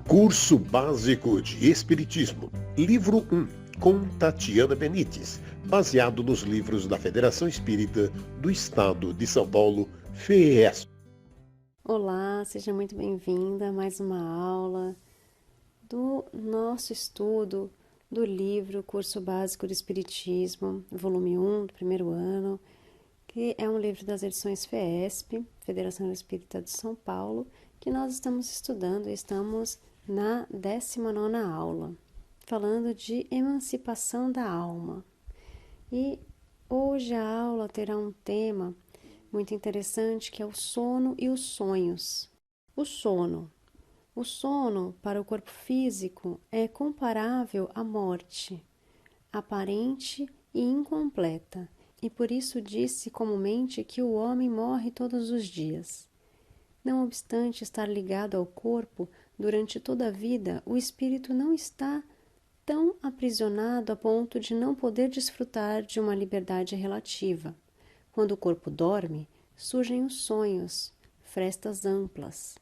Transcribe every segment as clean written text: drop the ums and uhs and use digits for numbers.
Curso Básico de Espiritismo, Livro 1, com Tatiana Benites, baseado nos livros da Federação Espírita do Estado de São Paulo, FES. Olá, seja muito bem-vinda a mais uma aula do nosso estudo do livro Curso Básico de Espiritismo, volume 1, do primeiro ano, que é um livro das edições FESP, Federação Espírita de São Paulo, que nós estamos estudando e estamos na 19ª aula, falando de emancipação da alma. E hoje a aula terá um tema muito interessante, que é o sono e os sonhos. O sono. O sono, para o corpo físico, é comparável à morte, aparente e incompleta, e por isso diz-se comumente que o homem morre todos os dias. Não obstante estar ligado ao corpo durante toda a vida, o espírito não está tão aprisionado a ponto de não poder desfrutar de uma liberdade relativa. Quando o corpo dorme, surgem os sonhos, frestas amplas,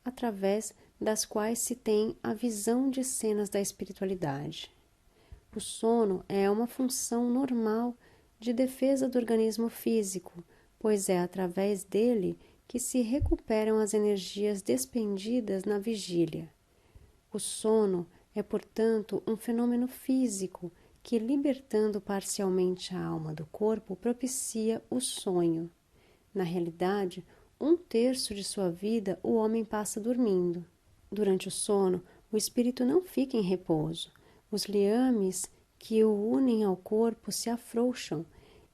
através das quais se tem a visão de cenas da espiritualidade. O sono é uma função normal de defesa do organismo físico, pois é através dele que se recuperam as energias despendidas na vigília. O sono é, portanto, um fenômeno físico que, libertando parcialmente a alma do corpo, propicia o sonho. Na realidade, 1/3 de sua vida o homem passa dormindo. Durante o sono, o espírito não fica em repouso. Os liames que o unem ao corpo se afrouxam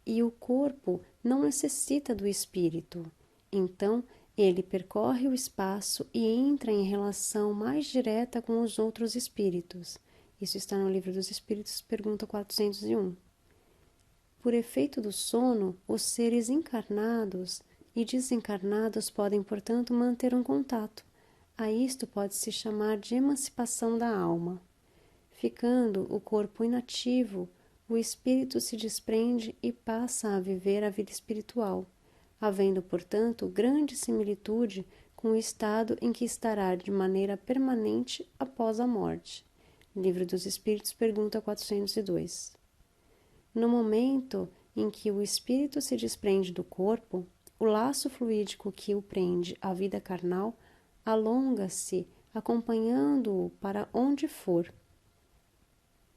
e o corpo não necessita do espírito. Então, ele percorre o espaço e entra em relação mais direta com os outros espíritos. Isso está no Livro dos Espíritos, pergunta 401. Por efeito do sono, os seres encarnados e desencarnados podem, portanto, manter um contato. A isto pode-se chamar de emancipação da alma. Ficando o corpo inativo, o espírito se desprende e passa a viver a vida espiritual, havendo, portanto, grande similitude com o estado em que estará de maneira permanente após a morte. Livro dos Espíritos, pergunta 402. No momento em que o espírito se desprende do corpo, o laço fluídico que o prende à vida carnal alonga-se, acompanhando-o para onde for,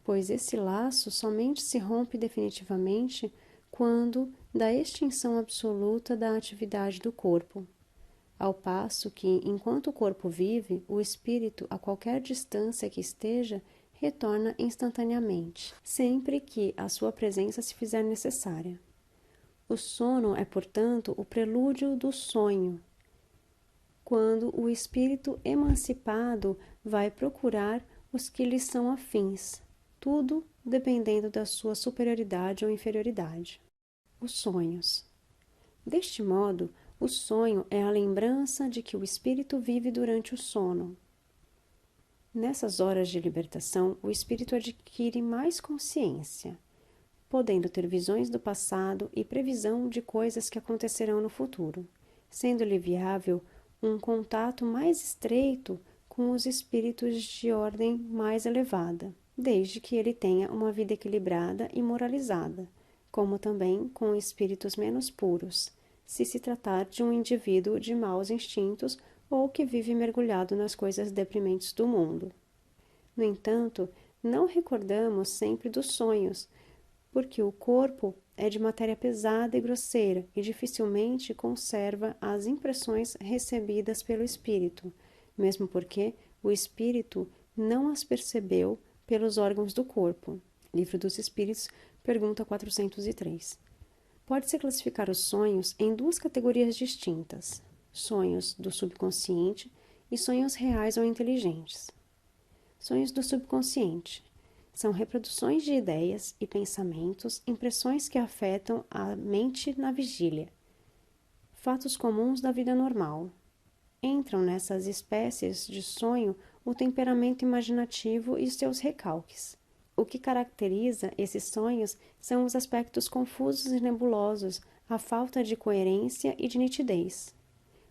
pois esse laço somente se rompe definitivamente quando da extinção absoluta da atividade do corpo, ao passo que, enquanto o corpo vive, o espírito, a qualquer distância que esteja, retorna instantaneamente, sempre que a sua presença se fizer necessária. O sono é, portanto, o prelúdio do sonho, quando o espírito emancipado vai procurar os que lhe são afins, tudo dependendo da sua superioridade ou inferioridade. Os sonhos. Deste modo, o sonho é a lembrança de que o espírito vive durante o sono. Nessas horas de libertação, o espírito adquire mais consciência, podendo ter visões do passado e previsão de coisas que acontecerão no futuro, sendo-lhe viável um contato mais estreito com os espíritos de ordem mais elevada, desde que ele tenha uma vida equilibrada e moralizada, como também com espíritos menos puros, se tratar de um indivíduo de maus instintos ou que vive mergulhado nas coisas deprimentes do mundo. No entanto, não recordamos sempre dos sonhos, porque o corpo é de matéria pesada e grosseira e dificilmente conserva as impressões recebidas pelo espírito, mesmo porque o espírito não as percebeu pelos órgãos do corpo. Livro dos Espíritos, pergunta 403. Pode-se classificar os sonhos em 2 categorias distintas: sonhos do subconsciente e sonhos reais ou inteligentes. Sonhos do subconsciente são reproduções de ideias e pensamentos, impressões que afetam a mente na vigília, fatos comuns da vida normal. Entram nessas espécies de sonho o temperamento imaginativo e seus recalques. O que caracteriza esses sonhos são os aspectos confusos e nebulosos, a falta de coerência e de nitidez.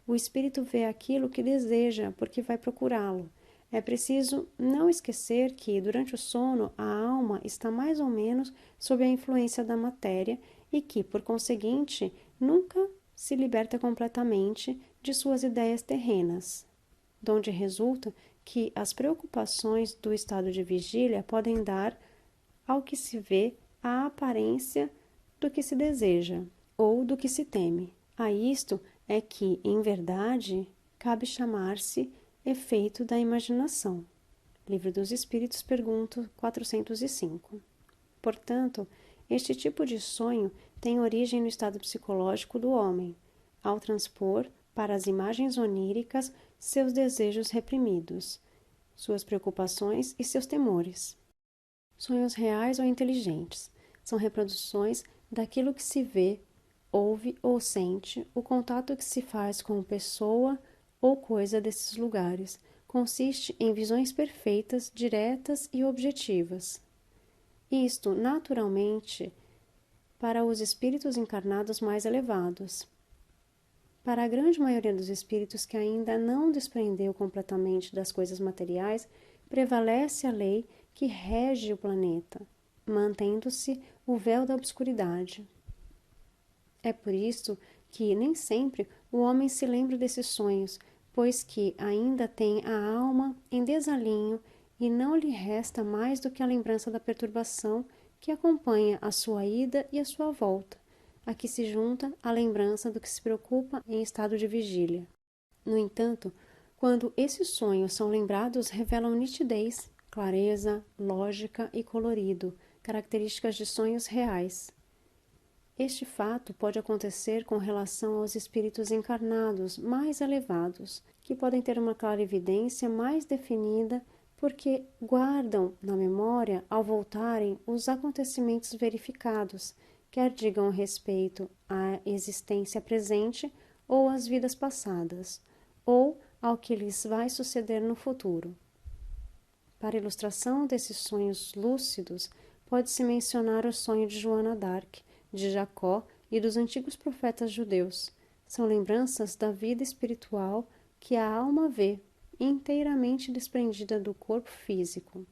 O espírito vê aquilo que deseja porque vai procurá-lo. É preciso não esquecer que, durante o sono, a alma está mais ou menos sob a influência da matéria e que, por conseguinte, nunca se liberta completamente de suas ideias terrenas, donde resulta que as preocupações do estado de vigília podem dar ao que se vê a aparência do que se deseja ou do que se teme. A isto é que, em verdade, cabe chamar-se efeito da imaginação. Livro dos Espíritos, pergunta 405. Portanto, este tipo de sonho tem origem no estado psicológico do homem, ao transpor para as imagens oníricas seus desejos reprimidos, suas preocupações e seus temores. Sonhos reais ou inteligentes são reproduções daquilo que se vê, ouve ou sente, o contato que se faz com pessoa ou coisa desses lugares. Consiste em visões perfeitas, diretas e objetivas. Isto, naturalmente, para os espíritos encarnados mais elevados. Para a grande maioria dos espíritos que ainda não desprendeu completamente das coisas materiais, prevalece a lei que rege o planeta, mantendo-se o véu da obscuridade. É por isso que nem sempre o homem se lembra desses sonhos, pois que ainda tem a alma em desalinho e não lhe resta mais do que a lembrança da perturbação que acompanha a sua ida e a sua volta. Aqui se junta a lembrança do que se preocupa em estado de vigília. No entanto, quando esses sonhos são lembrados, revelam nitidez, clareza, lógica e colorido, características de sonhos reais. Este fato pode acontecer com relação aos espíritos encarnados mais elevados, que podem ter uma clarividência mais definida porque guardam na memória, ao voltarem, os acontecimentos verificados, quer digam respeito à existência presente ou às vidas passadas, ou ao que lhes vai suceder no futuro. Para ilustração desses sonhos lúcidos, pode-se mencionar o sonho de Joana d'Arc, de Jacó e dos antigos profetas judeus. São lembranças da vida espiritual que a alma vê, inteiramente desprendida do corpo físico.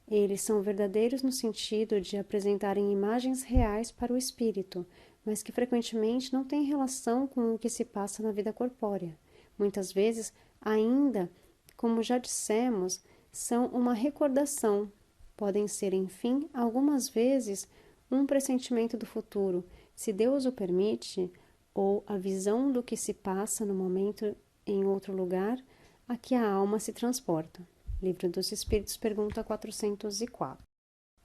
Eles são verdadeiros no sentido de apresentarem imagens reais para o espírito, mas que frequentemente não têm relação com o que se passa na vida corpórea. Muitas vezes, ainda, como já dissemos, são uma recordação. Podem ser, enfim, algumas vezes, um pressentimento do futuro, se Deus o permite, ou a visão do que se passa no momento em outro lugar a que a alma se transporta. Livro dos Espíritos, pergunta 404.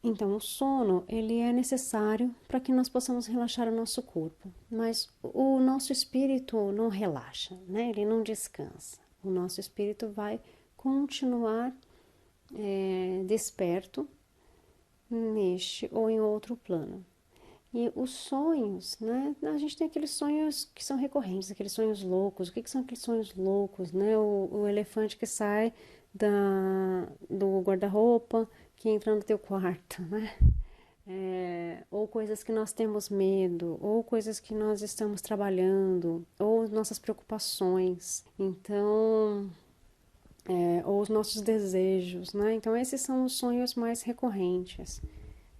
Então, o sono, ele é necessário para que nós possamos relaxar o nosso corpo, mas o nosso espírito não relaxa, né? Ele não descansa. O nosso espírito vai continuar desperto neste ou em outro plano. E os sonhos, né? A gente tem aqueles sonhos que são recorrentes, aqueles sonhos loucos. O que são aqueles sonhos loucos, né? O elefante que sai do guarda-roupa, que entra no teu quarto, né? Ou coisas que nós temos medo, ou coisas que nós estamos trabalhando, ou nossas preocupações. Então, ou os nossos desejos, né? Então, esses são os sonhos mais recorrentes.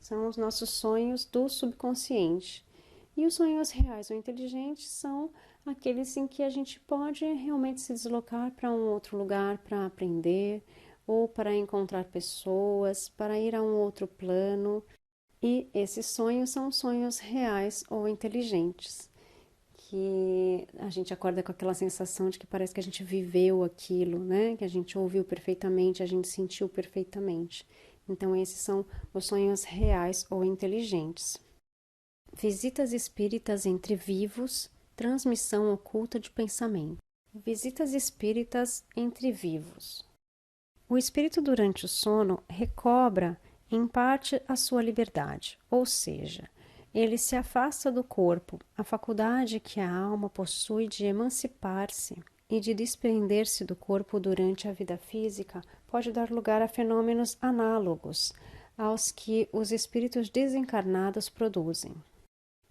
São os nossos sonhos do subconsciente. E os sonhos reais ou inteligentes são aqueles em que a gente pode realmente se deslocar para um outro lugar para aprender, ou para encontrar pessoas, para ir a um outro plano. E esses sonhos são sonhos reais ou inteligentes, que a gente acorda com aquela sensação de que parece que a gente viveu aquilo, né? Que a gente ouviu perfeitamente, a gente sentiu perfeitamente. Então, esses são os sonhos reais ou inteligentes. Visitas espíritas entre vivos, transmissão oculta de pensamento. Visitas espíritas entre vivos. O espírito, durante o sono, recobra, em parte, a sua liberdade, ou seja, ele se afasta do corpo, a faculdade que a alma possui de emancipar-se e de desprender-se do corpo durante a vida física pode dar lugar a fenômenos análogos aos que os espíritos desencarnados produzem.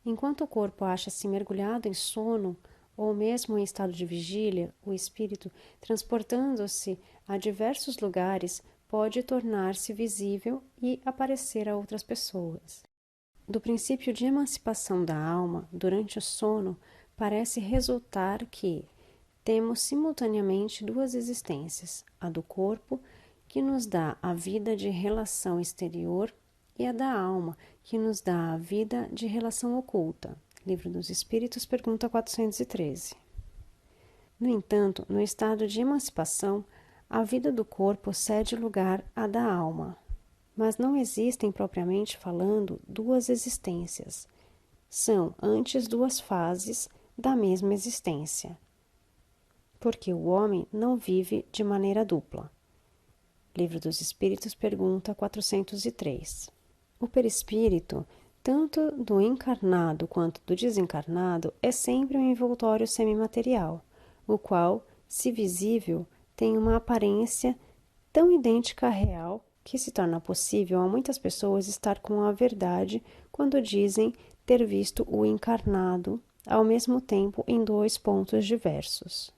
Enquanto o corpo acha-se mergulhado em sono, ou mesmo em estado de vigília, o espírito, transportando-se a diversos lugares, pode tornar-se visível e aparecer a outras pessoas. Do princípio de emancipação da alma durante o sono, parece resultar que temos simultaneamente duas existências, a do corpo, que nos dá a vida de relação exterior, e a da alma, que nos dá a vida de relação oculta. Livro dos Espíritos, pergunta 413. No entanto, no estado de emancipação, a vida do corpo cede lugar à da alma. Mas não existem, propriamente falando, duas existências. São antes duas fases da mesma existência, porque o homem não vive de maneira dupla. Livro dos Espíritos, pergunta 403. O perispírito, tanto do encarnado quanto do desencarnado, é sempre um envoltório semimaterial, o qual, se visível, tem uma aparência tão idêntica à real que se torna possível a muitas pessoas estar com a verdade quando dizem ter visto o encarnado ao mesmo tempo em dois pontos diversos.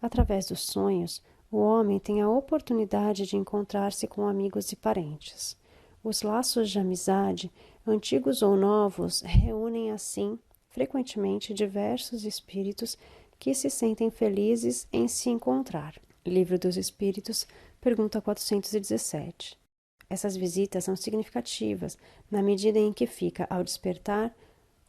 Através dos sonhos, o homem tem a oportunidade de encontrar-se com amigos e parentes. Os laços de amizade, antigos ou novos, reúnem assim, frequentemente, diversos espíritos que se sentem felizes em se encontrar. Livro dos Espíritos, pergunta 417. Essas visitas são significativas na medida em que fica, ao despertar,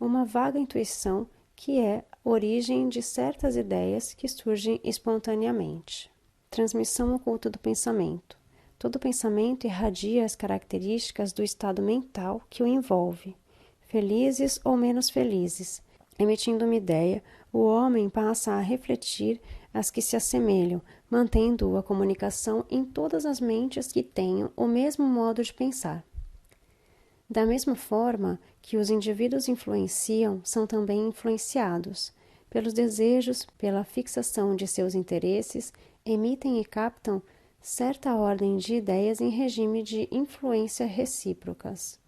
uma vaga intuição que é origem de certas ideias que surgem espontaneamente. Transmissão oculta do pensamento. Todo pensamento irradia as características do estado mental que o envolve, felizes ou menos felizes. Emitindo uma ideia, o homem passa a refletir as que se assemelham, mantendo a comunicação em todas as mentes que tenham o mesmo modo de pensar. Da mesma forma que os indivíduos influenciam, são também influenciados. Pelos desejos, pela fixação de seus interesses, emitem e captam certa ordem de ideias em regime de influência recíprocas.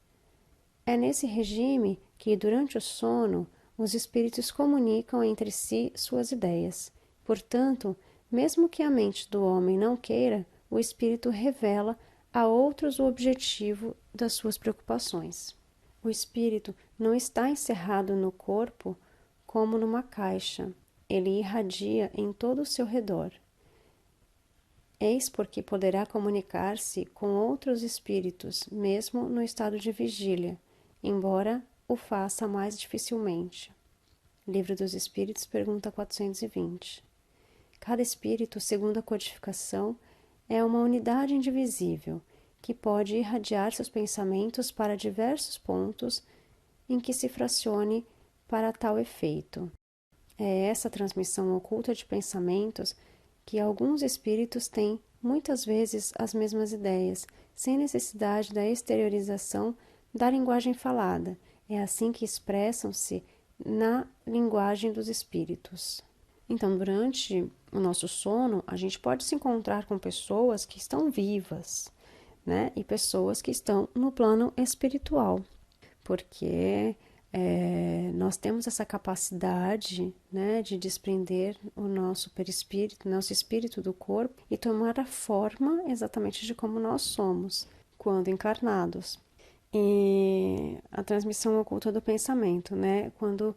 É nesse regime que, durante o sono, os espíritos comunicam entre si suas ideias. Portanto, mesmo que a mente do homem não queira, o espírito revela a outros o objetivo das suas preocupações. O espírito não está encerrado no corpo como numa caixa. Ele irradia em todo o seu redor. Eis porque poderá comunicar-se com outros espíritos, mesmo no estado de vigília, embora o faça mais dificilmente. Livro dos Espíritos, pergunta 420. Cada espírito, segundo a codificação, é uma unidade indivisível, que pode irradiar seus pensamentos para diversos pontos em que se fracione para tal efeito. É essa transmissão oculta de pensamentos que alguns espíritos têm muitas vezes as mesmas ideias, sem necessidade da exteriorização da linguagem falada. É assim que expressam-se na linguagem dos espíritos. Então, durante o nosso sono, a gente pode se encontrar com pessoas que estão vivas, né? E pessoas que estão no plano espiritual, porque nós temos essa capacidade, né, de desprender o nosso perispírito, nosso espírito do corpo e tomar a forma exatamente de como nós somos quando encarnados. E a transmissão oculta do pensamento, né? Quando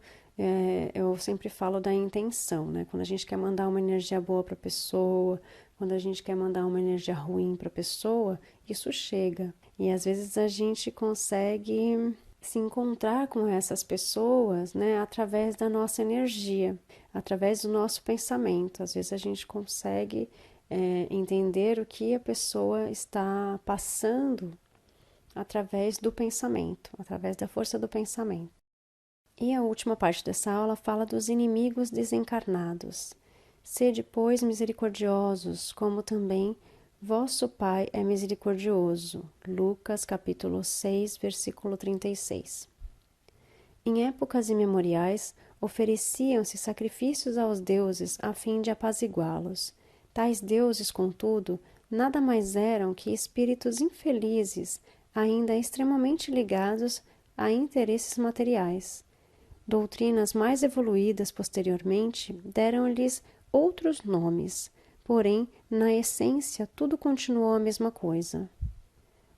eu sempre falo da intenção, né? Quando a gente quer mandar uma energia boa para a pessoa, quando a gente quer mandar uma energia ruim para a pessoa, isso chega. E às vezes a gente consegue se encontrar com essas pessoas, né, através da nossa energia, através do nosso pensamento. Às vezes a gente consegue entender o que a pessoa está passando através do pensamento, através da força do pensamento. E a última parte dessa aula fala dos inimigos desencarnados. Sede, pois, misericordiosos, como também vosso Pai é misericordioso. Lucas, capítulo 6, versículo 36. Em épocas imemoriais, ofereciam-se sacrifícios aos deuses a fim de apaziguá-los. Tais deuses, contudo, nada mais eram que espíritos infelizes, ainda extremamente ligados a interesses materiais. Doutrinas mais evoluídas posteriormente deram-lhes outros nomes, porém, na essência, tudo continuou a mesma coisa.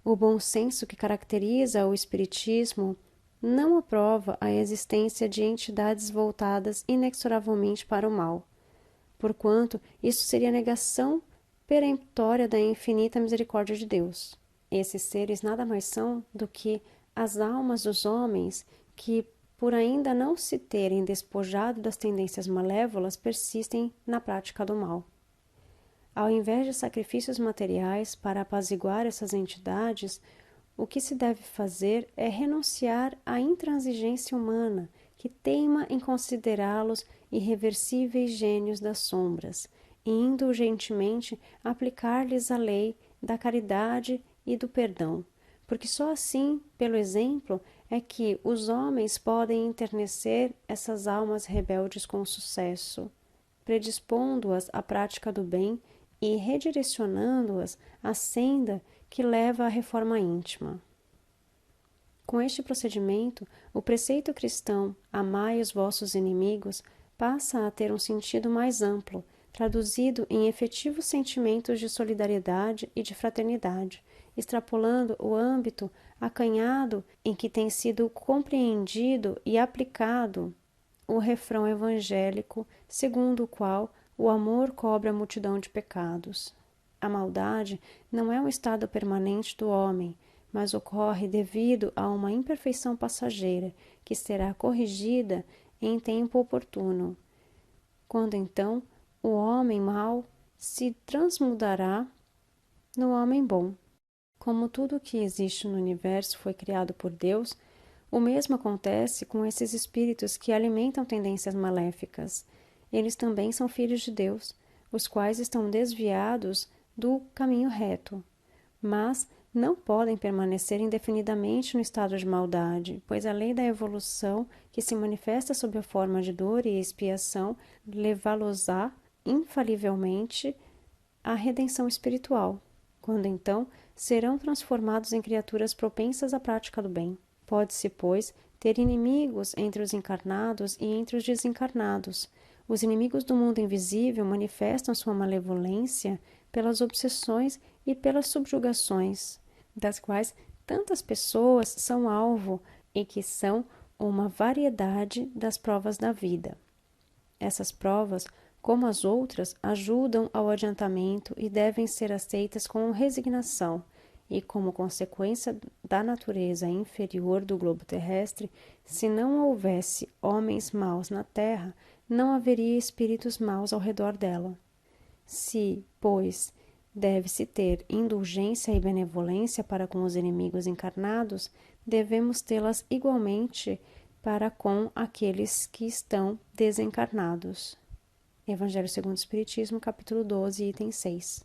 O bom senso que caracteriza o Espiritismo não aprova a existência de entidades voltadas inexoravelmente para o mal, porquanto isso seria negação peremptória da infinita misericórdia de Deus. Esses seres nada mais são do que as almas dos homens que, por ainda não se terem despojado das tendências malévolas, persistem na prática do mal. Ao invés de sacrifícios materiais para apaziguar essas entidades, o que se deve fazer é renunciar à intransigência humana que teima em considerá-los irreversíveis gênios das sombras e indulgentemente aplicar-lhes a lei da caridade e do perdão, porque só assim, pelo exemplo, é que os homens podem enternecer essas almas rebeldes com sucesso, predispondo-as à prática do bem e redirecionando-as à senda que leva à reforma íntima. Com este procedimento, o preceito cristão "amai os vossos inimigos" passa a ter um sentido mais amplo, traduzido em efetivos sentimentos de solidariedade e de fraternidade, extrapolando o âmbito acanhado em que tem sido compreendido e aplicado o refrão evangélico, segundo o qual o amor cobre a multidão de pecados. A maldade não é um estado permanente do homem, mas ocorre devido a uma imperfeição passageira que será corrigida em tempo oportuno, quando então o homem mau se transmudará no homem bom. Como tudo o que existe no universo foi criado por Deus, o mesmo acontece com esses espíritos que alimentam tendências maléficas. Eles também são filhos de Deus, os quais estão desviados do caminho reto, mas não podem permanecer indefinidamente no estado de maldade, pois a lei da evolução, que se manifesta sob a forma de dor e expiação, levá-los-á infalivelmente à redenção espiritual, quando então serão transformados em criaturas propensas à prática do bem. Pode-se, pois, ter inimigos entre os encarnados e entre os desencarnados. Os inimigos do mundo invisível manifestam sua malevolência pelas obsessões e pelas subjugações, das quais tantas pessoas são alvo e que são uma variedade das provas da vida. Essas provas, como as outras, ajudam ao adiantamento e devem ser aceitas com resignação, e como consequência da natureza inferior do globo terrestre, se não houvesse homens maus na terra, não haveria espíritos maus ao redor dela. Se, pois, deve-se ter indulgência e benevolência para com os inimigos encarnados, devemos tê-las igualmente para com aqueles que estão desencarnados. Evangelho segundo o Espiritismo, capítulo 12, item 6.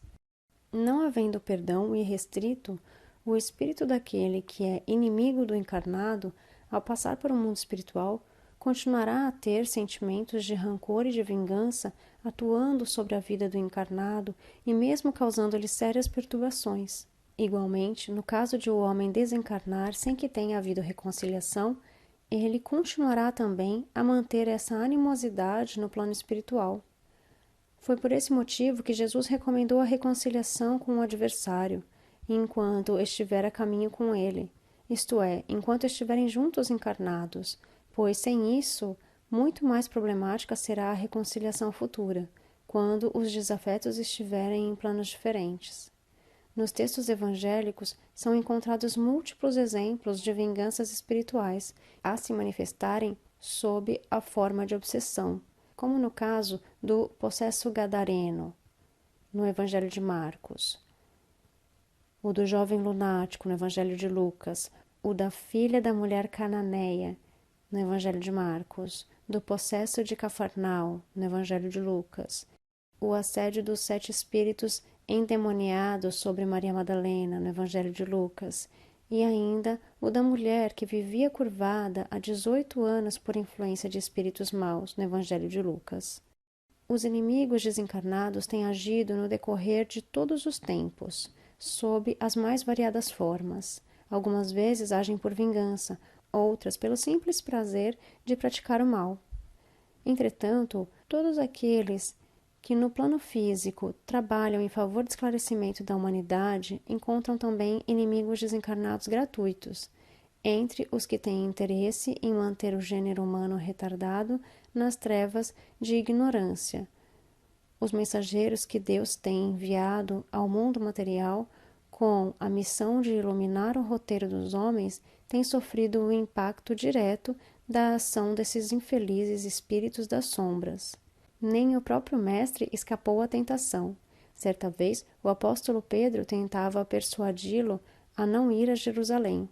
Não havendo perdão irrestrito, o espírito daquele que é inimigo do encarnado, ao passar por um mundo espiritual, continuará a ter sentimentos de rancor e de vingança, atuando sobre a vida do encarnado e mesmo causando-lhe sérias perturbações. Igualmente, no caso de o homem desencarnar sem que tenha havido reconciliação, ele continuará também a manter essa animosidade no plano espiritual. Foi por esse motivo que Jesus recomendou a reconciliação com o adversário, enquanto estiver a caminho com ele, isto é, enquanto estiverem juntos encarnados, pois sem isso, muito mais problemática será a reconciliação futura, quando os desafetos estiverem em planos diferentes. Nos textos evangélicos são encontrados múltiplos exemplos de vinganças espirituais a se manifestarem sob a forma de obsessão, como no caso do possesso gadareno, no Evangelho de Marcos, o do jovem lunático, no Evangelho de Lucas, o da filha da mulher cananeia, no Evangelho de Marcos, do possesso de Cafarnaum, no Evangelho de Lucas, o assédio dos 7 espíritos endemoniados sobre Maria Madalena, no Evangelho de Lucas, e ainda o da mulher que vivia curvada há 18 anos por influência de espíritos maus, no Evangelho de Lucas. Os inimigos desencarnados têm agido no decorrer de todos os tempos, sob as mais variadas formas. Algumas vezes agem por vingança, outras pelo simples prazer de praticar o mal. Entretanto, todos aqueles que no plano físico trabalham em favor do esclarecimento da humanidade encontram também inimigos desencarnados gratuitos, entre os que têm interesse em manter o gênero humano retardado nas trevas de ignorância. Os mensageiros que Deus tem enviado ao mundo material com a missão de iluminar o roteiro dos homens têm sofrido o impacto direto da ação desses infelizes espíritos das sombras. Nem o próprio Mestre escapou à tentação. Certa vez, o apóstolo Pedro tentava persuadi-lo a não ir a Jerusalém,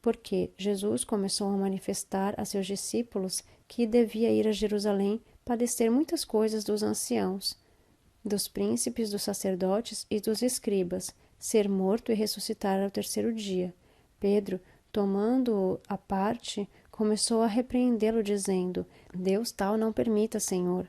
porque Jesus começou a manifestar a seus discípulos que devia ir a Jerusalém padecer muitas coisas dos anciãos, dos príncipes, dos sacerdotes e dos escribas, ser morto e ressuscitar ao terceiro dia. Pedro, tomando-o à parte, começou a repreendê-lo, dizendo: Deus tal não permita, Senhor.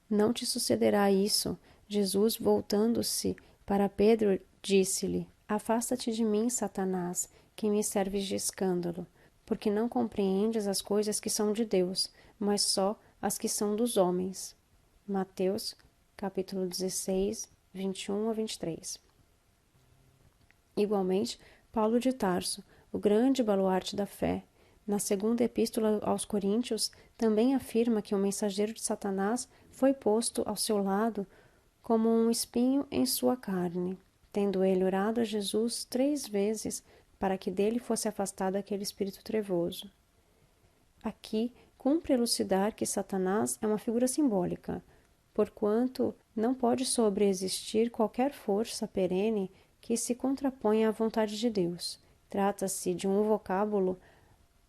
Não te sucederá isso. Jesus, voltando-se para Pedro, disse-lhe: Afasta-te de mim, Satanás, que me serves de escândalo, porque não compreendes as coisas que são de Deus, mas só as que são dos homens. Mateus, capítulo 16, 21 a 23. Igualmente, Paulo de Tarso, o grande baluarte da fé, na segunda epístola aos Coríntios, também afirma que o mensageiro de Satanás foi posto ao seu lado como um espinho em sua carne, tendo ele orado a Jesus 3 vezes para que dele fosse afastado aquele espírito trevoso. Aqui cumpre elucidar que Satanás é uma figura simbólica, porquanto não pode sobreexistir qualquer força perene que se contraponha à vontade de Deus. Trata-se de um vocábulo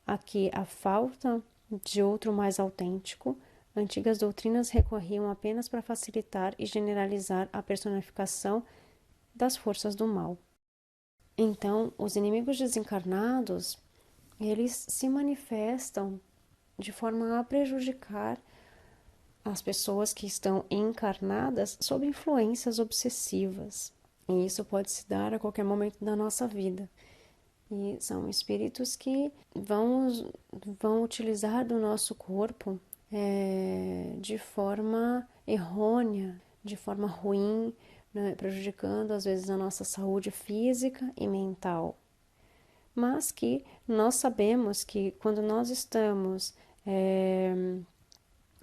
a que, a falta de outro mais autêntico, antigas doutrinas recorriam apenas para facilitar e generalizar a personificação das forças do mal. Então, os inimigos desencarnados, eles se manifestam de forma a prejudicar as pessoas que estão encarnadas sob influências obsessivas. E isso pode se dar a qualquer momento da nossa vida. E são espíritos que vão utilizar do nosso corpo de forma errônea, de forma ruim, né, prejudicando às vezes a nossa saúde física e mental. Mas que nós sabemos que quando nós estamos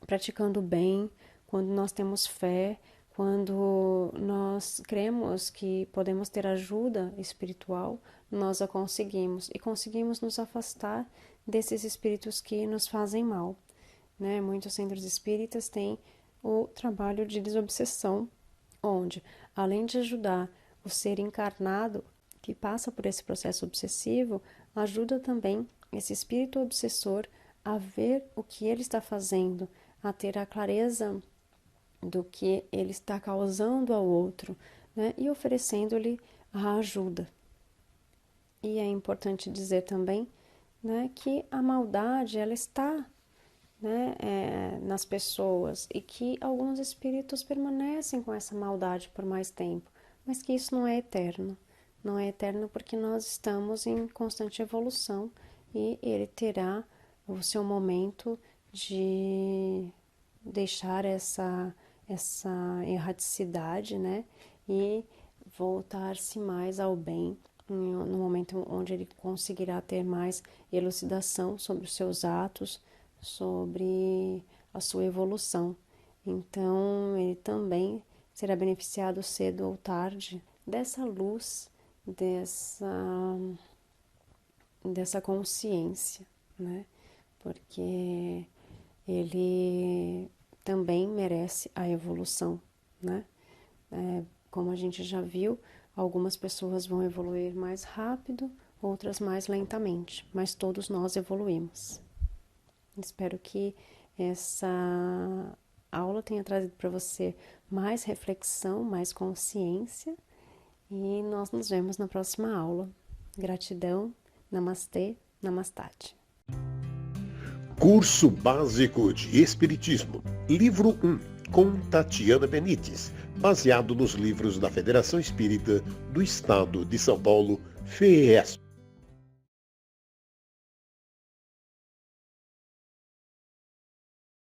praticando bem, quando nós temos fé, quando nós cremos que podemos ter ajuda espiritual, nós a conseguimos e conseguimos nos afastar desses espíritos que nos fazem mal, né? Muitos centros espíritas têm o trabalho de desobsessão, onde, além de ajudar o ser encarnado que passa por esse processo obsessivo, ajuda também esse espírito obsessor a ver o que ele está fazendo, a ter a clareza do que ele está causando ao outro, né? E oferecendo-lhe a ajuda. E é importante dizer também, né, que a maldade ela está, né, nas pessoas e que alguns espíritos permanecem com essa maldade por mais tempo, mas que isso não é eterno. Não é eterno porque nós estamos em constante evolução e ele terá o seu momento de deixar essa erraticidade, né, e voltar-se mais ao bem no momento onde ele conseguirá ter mais elucidação sobre os seus atos, sobre a sua evolução. Então, ele também será beneficiado cedo ou tarde dessa luz, dessa consciência, né? Porque ele também merece a evolução, né? Como a gente já viu, algumas pessoas vão evoluir mais rápido, outras mais lentamente, mas todos nós evoluímos. Espero que essa aula tenha trazido para você mais reflexão, mais consciência e nós nos vemos na próxima aula. Gratidão, namastê, namastate. Curso Básico de Espiritismo, livro 1, com Tatiana Benites, baseado nos livros da Federação Espírita do Estado de São Paulo, FEESP.